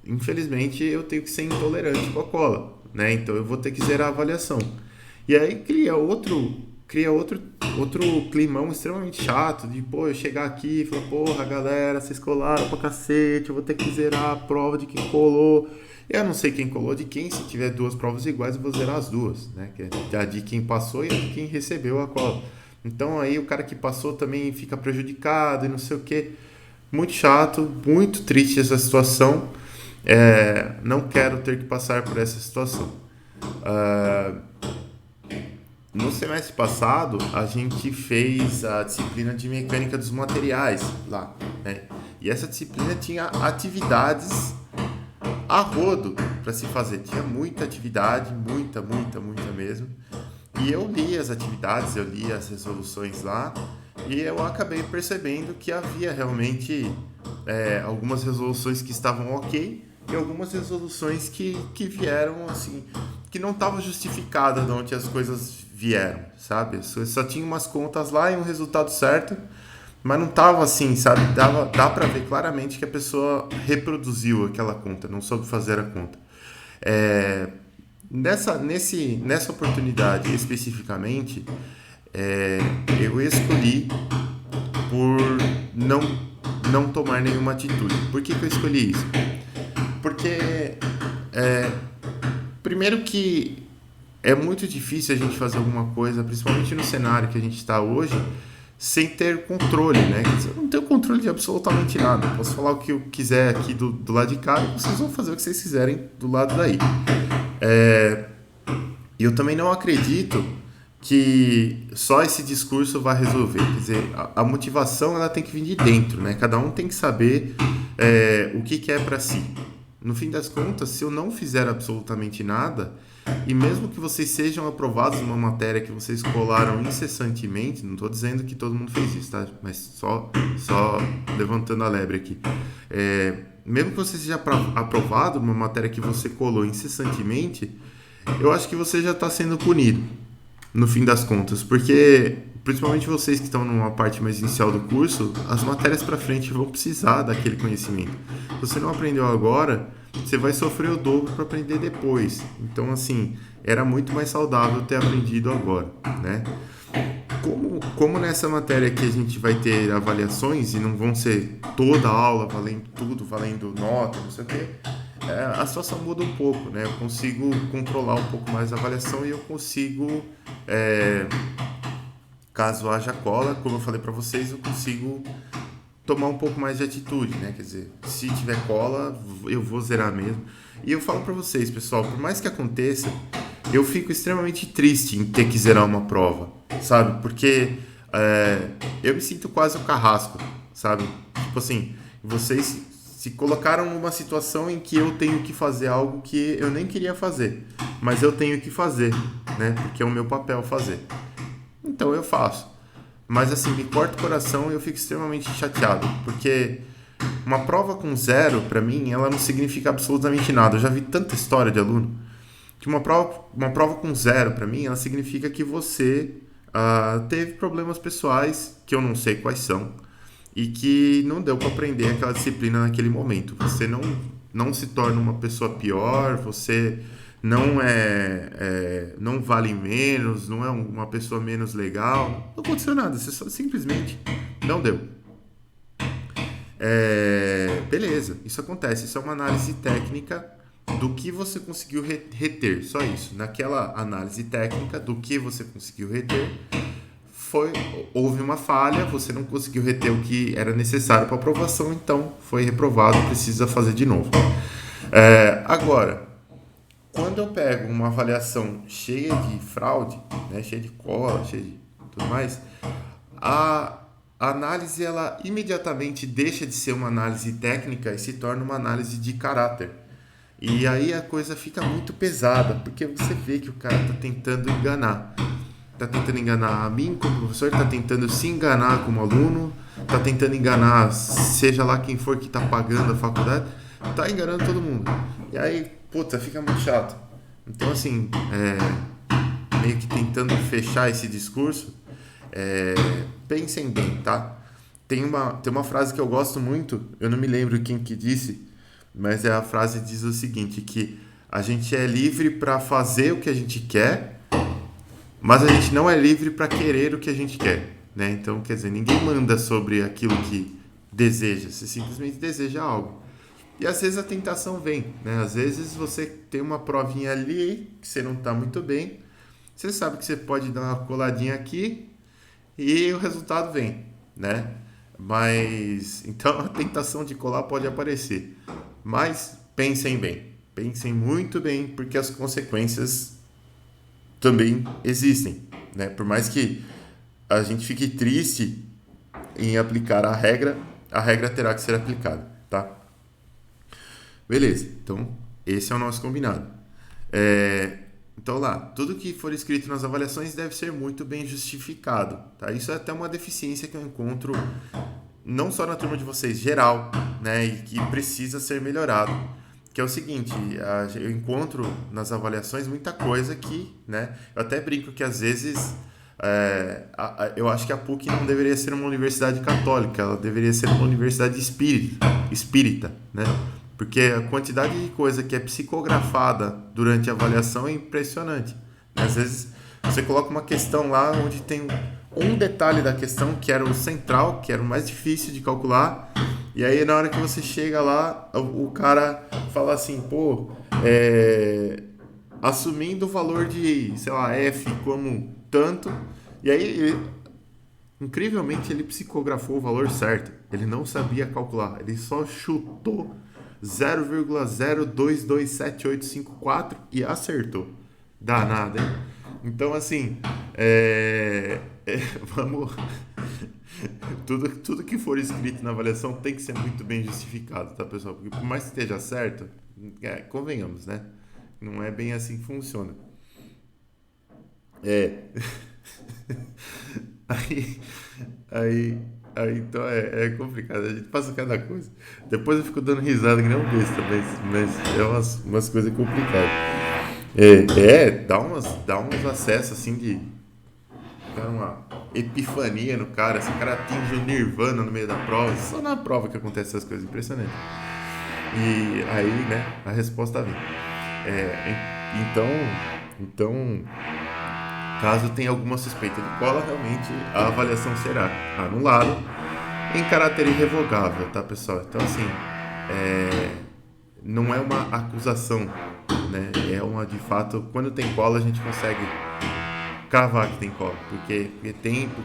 Speaker 1: infelizmente eu tenho que ser intolerante com a cola, né? Então eu vou ter que zerar a avaliação. E aí cria outro climão extremamente chato de, pô, eu chegar aqui e falar, porra, galera, vocês colaram pra cacete, eu vou ter que zerar a prova de quem colou. Eu não sei quem colou de quem, se tiver duas provas iguais eu vou zerar as duas, né? Que é a de quem passou e a de quem recebeu a cola. Então aí o cara que passou também fica prejudicado e não sei o que. Muito chato, muito triste essa situação. Não quero ter que passar por essa situação. No semestre passado, a gente fez a disciplina de mecânica dos materiais lá, né? E essa disciplina tinha atividades a rodo para se fazer. Tinha muita atividade, muita mesmo. E eu li as atividades, eu li as resoluções lá e eu acabei percebendo que havia realmente algumas resoluções que estavam ok e algumas resoluções que vieram assim, que não estavam justificadas de onde as coisas vieram, sabe? Só tinha umas contas lá e um resultado certo, mas não estava assim, sabe? Dá para ver claramente que a pessoa reproduziu aquela conta, não soube fazer a conta. Nessa oportunidade especificamente, eu escolhi por não tomar nenhuma atitude. Por que eu escolhi isso? Porque, primeiro que é muito difícil a gente fazer alguma coisa, principalmente no cenário que a gente está hoje, sem ter controle, né? Eu não tenho controle de absolutamente nada. Eu posso falar o que eu quiser aqui do lado de cá e vocês vão fazer o que vocês quiserem do lado daí. E eu também não acredito que só esse discurso vai resolver. Quer dizer, a motivação ela tem que vir de dentro, né? Cada um tem que saber o que é para si. No fim das contas, se eu não fizer absolutamente nada, e mesmo que vocês sejam aprovados numa matéria que vocês colaram incessantemente, não estou dizendo que todo mundo fez isso, tá? Mas só levantando a lebre aqui. Mesmo que você seja aprovado numa matéria que você colou incessantemente, eu acho que você já está sendo punido, no fim das contas, porque principalmente vocês que estão numa parte mais inicial do curso, as matérias para frente vão precisar daquele conhecimento. Se você não aprendeu agora, você vai sofrer o dobro para aprender depois. Então, assim, era muito mais saudável ter aprendido agora, né? Como nessa matéria aqui a gente vai ter avaliações e não vão ser toda a aula valendo tudo, valendo nota, não sei o quê, a situação muda um pouco, né? Eu consigo controlar um pouco mais a avaliação e eu consigo, é, caso haja cola, como eu falei para vocês, eu consigo tomar um pouco mais de atitude, né? Quer dizer, se tiver cola, eu vou zerar mesmo. E eu falo para vocês, pessoal, por mais que aconteça, eu fico extremamente triste em ter que zerar uma prova, sabe? Porque eu me sinto quase um carrasco, sabe? Tipo assim, vocês se colocaram numa situação em que eu tenho que fazer algo que eu nem queria fazer, mas eu tenho que fazer, né? Porque é o meu papel fazer. Então eu faço. Mas assim, me corta o coração e eu fico extremamente chateado, porque uma prova com zero, pra mim, ela não significa absolutamente nada. Eu já vi tanta história de aluno que uma prova com zero, pra mim, ela significa que você teve problemas pessoais, que eu não sei quais são, e que não deu para aprender aquela disciplina naquele momento. Você não se torna uma pessoa pior, você não vale menos, não é uma pessoa menos legal. Não aconteceu nada, você só simplesmente não deu. Beleza, isso acontece, isso é uma análise técnica do que você conseguiu reter, só isso. Naquela análise técnica do que você conseguiu reter, houve uma falha, você não conseguiu reter o que era necessário para aprovação, então foi reprovado, precisa fazer de novo. Agora, quando eu pego uma avaliação cheia de fraude, né, cheia de cola, cheia de tudo mais, a análise ela imediatamente deixa de ser uma análise técnica e se torna uma análise de caráter. E aí a coisa fica muito pesada, porque você vê que o cara está tentando enganar. Está tentando enganar a mim como professor, está tentando se enganar como aluno, está tentando enganar seja lá quem for que está pagando a faculdade, está enganando todo mundo. E aí, puta, fica muito chato. Então, assim, meio que tentando fechar esse discurso, pensem bem, tá? Tem uma frase que eu gosto muito, eu não me lembro quem que disse, mas a frase diz o seguinte, que a gente é livre para fazer o que a gente quer, mas a gente não é livre para querer o que a gente quer, né? Então, quer dizer, ninguém manda sobre aquilo que deseja, você simplesmente deseja algo. E às vezes a tentação vem, né? Às vezes você tem uma provinha ali que você não está muito bem, você sabe que você pode dar uma coladinha aqui e o resultado vem, né? Mas então a tentação de colar pode aparecer. Mas pensem bem, pensem muito bem, porque as consequências também existem, né? Por mais que a gente fique triste em aplicar a regra terá que ser aplicada, tá? Beleza, então esse é o nosso combinado. Então lá, tudo que for escrito nas avaliações deve ser muito bem justificado, tá? Isso é até uma deficiência que eu encontro não só na turma de vocês, geral, né? E que precisa ser melhorado. Que é o seguinte, eu encontro nas avaliações muita coisa que, né? Eu até brinco que às vezes eu acho que a PUC não deveria ser uma universidade católica, ela deveria ser uma universidade espírita, né? Porque a quantidade de coisa que é psicografada durante a avaliação é impressionante. Às vezes você coloca uma questão lá onde tem um detalhe da questão que era o central, que era o mais difícil de calcular, e aí na hora que você chega lá, o cara fala assim, pô, assumindo o valor de, sei lá, F como tanto, e aí incrivelmente ele psicografou o valor certo, ele não sabia calcular, ele só chutou 0,022784 e acertou. Danado, hein? Então, assim, vamos... tudo que for escrito na avaliação tem que ser muito bem justificado, tá, pessoal? Porque por mais que esteja certo, convenhamos, né? Não é bem assim que funciona. Aí, então é complicado, a gente passa cada coisa. Depois eu fico dando risada que nem um besta, mas é umas coisas complicadas. Dá uns acessos assim de. Dá uma epifania no cara, esse cara atinge o nirvana no meio da prova. Só na prova que acontece essas coisas, impressionante. E aí, né, a resposta vem. Então, caso tenha alguma suspeita de cola, realmente a avaliação será anulada em caráter irrevogável, tá, pessoal? Então, assim, não é uma acusação, né? É uma, de fato, quando tem cola a gente consegue cravar que tem cola, porque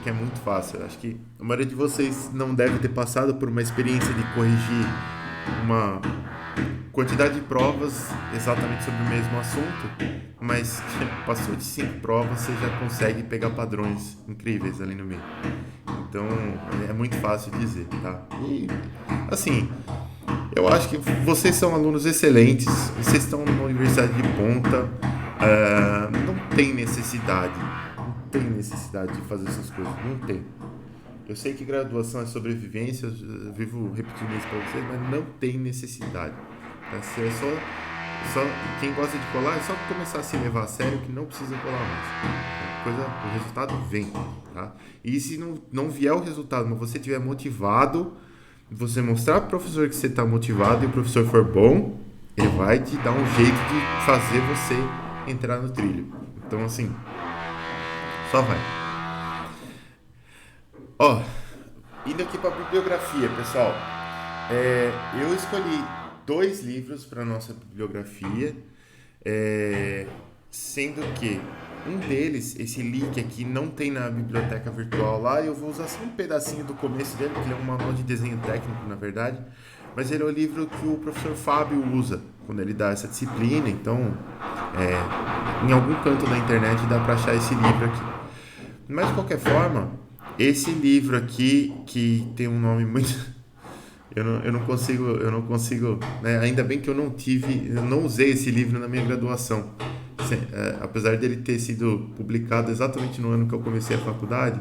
Speaker 1: é muito fácil. Eu acho que a maioria de vocês não deve ter passado por uma experiência de corrigir uma quantidade de provas exatamente sobre o mesmo assunto, mas passou de 5 provas, você já consegue pegar padrões incríveis ali no meio. Então é muito fácil dizer, tá? E assim, eu acho que vocês são alunos excelentes, vocês estão numa universidade de ponta, não tem necessidade, de fazer essas coisas, não tem. Eu sei que graduação é sobrevivência, eu vivo repetindo isso para vocês, mas não tem necessidade. Tá? Se é só quem gosta de colar é só começar a se levar a sério que não precisa colar mais. O resultado vem, tá? E se não vier o resultado, mas você estiver motivado, você mostrar pro professor que você está motivado e o professor for bom, ele vai te dar um jeito de fazer você entrar no trilho. Então, assim, só vai. Ó, indo aqui para a bibliografia, pessoal. Eu escolhi 2 livros para nossa bibliografia, sendo que um deles, esse link aqui, não tem na biblioteca virtual lá. Eu vou usar só um pedacinho do começo dele, que ele é um manual de desenho técnico, na verdade. Mas ele é o livro que o professor Fábio usa quando ele dá essa disciplina. Então, em algum canto da internet dá para achar esse livro aqui. Mas, de qualquer forma, esse livro aqui, que tem um nome muito... Eu não consigo, né? Ainda bem que eu não usei esse livro na minha graduação. Apesar dele ter sido publicado exatamente no ano que eu comecei a faculdade,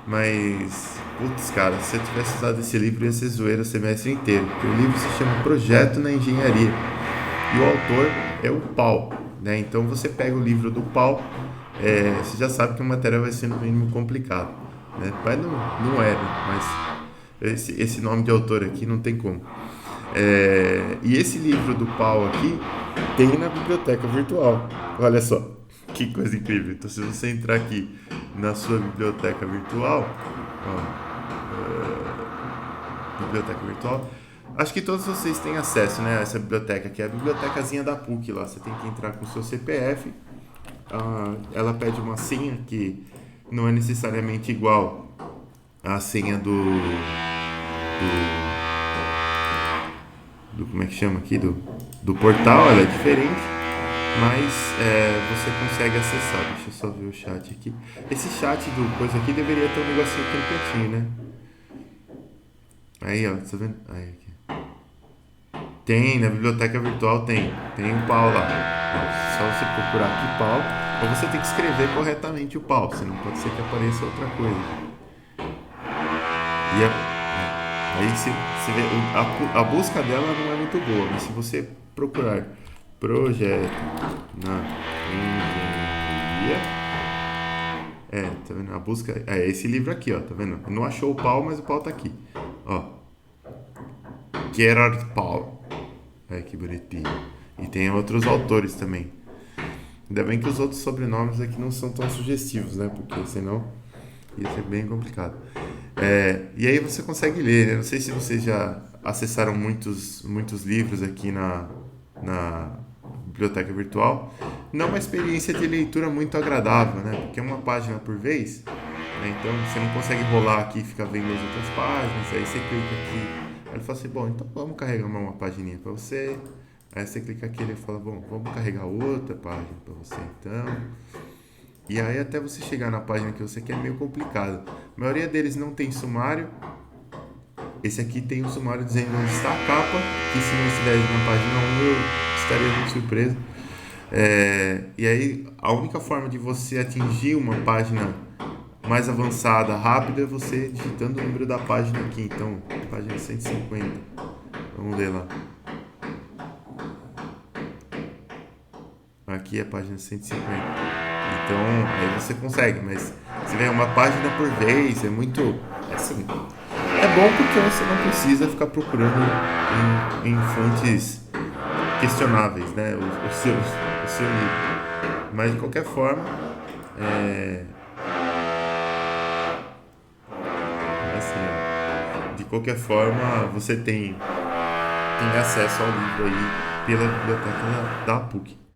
Speaker 1: mas, putz, cara, se eu tivesse usado esse livro ia ser zoeira o semestre inteiro, porque o livro se chama Projeto na Engenharia, e o autor é o Paul, né? Então você pega o livro do Paul, você já sabe que a matéria vai ser no mínimo complicada, né? Mas não é, né? Mas esse nome de autor aqui não tem como. E esse livro do Paul aqui tem na biblioteca virtual. Olha só, que coisa incrível. Então, se você entrar aqui na sua biblioteca virtual, biblioteca virtual, acho que todos vocês têm acesso, né, a essa biblioteca, que é a bibliotecazinha da PUC lá. Você tem que entrar com o seu CPF. Ela pede uma senha que não é necessariamente igual à senha do como é que chama aqui, do portal. Ela é diferente, mas você consegue acessar. Deixa eu só ver o chat aqui. Esse chat do coisa aqui deveria ter um negocinho aqui no cantinho, né? Aí, ó, tá vendo? Aí, aqui. Tem, na biblioteca virtual tem um pau lá. Só você procurar aqui pau, ou você tem que escrever corretamente o pau, senão pode ser que apareça outra coisa. E aí você vê, a busca dela não é muito boa, mas se você procurar projeto na engenharia, tá vendo? A busca é esse livro aqui, ó, tá vendo? Não achou o pau, mas o pau tá aqui, ó. Gerard Paul. Que bonitinho. E tem outros autores também. Ainda bem que os outros sobrenomes aqui não são tão sugestivos, né? Porque senão ia ser bem complicado. E aí você consegue ler, né? Não sei se vocês já acessaram muitos livros aqui na biblioteca virtual. Não é uma experiência de leitura muito agradável, né? Porque é uma página por vez, né? Então você não consegue rolar aqui e ficar vendo as outras páginas. Aí você clica aqui, aí ele fala assim, bom, então vamos carregar uma pagininha para você. Aí você clica aqui e ele fala, bom, vamos carregar outra página para você então. E aí até você chegar na página que você quer é meio complicado. A maioria deles não tem sumário. Esse aqui tem um sumário dizendo onde está a capa, que se não estivesse na página 1 eu estaria muito surpreso. E aí a única forma de você atingir uma página mais avançada, rápida, é você digitando o número da página aqui. Então, página 150. Vamos ler lá. Aqui é a página 150. Então, aí você consegue, mas você vê uma página por vez, é muito... assim, é bom porque você não precisa ficar procurando em fontes questionáveis, né? O seu livro. Mas, de qualquer forma, assim, de qualquer forma, você tem acesso ao livro aí pela biblioteca da PUC.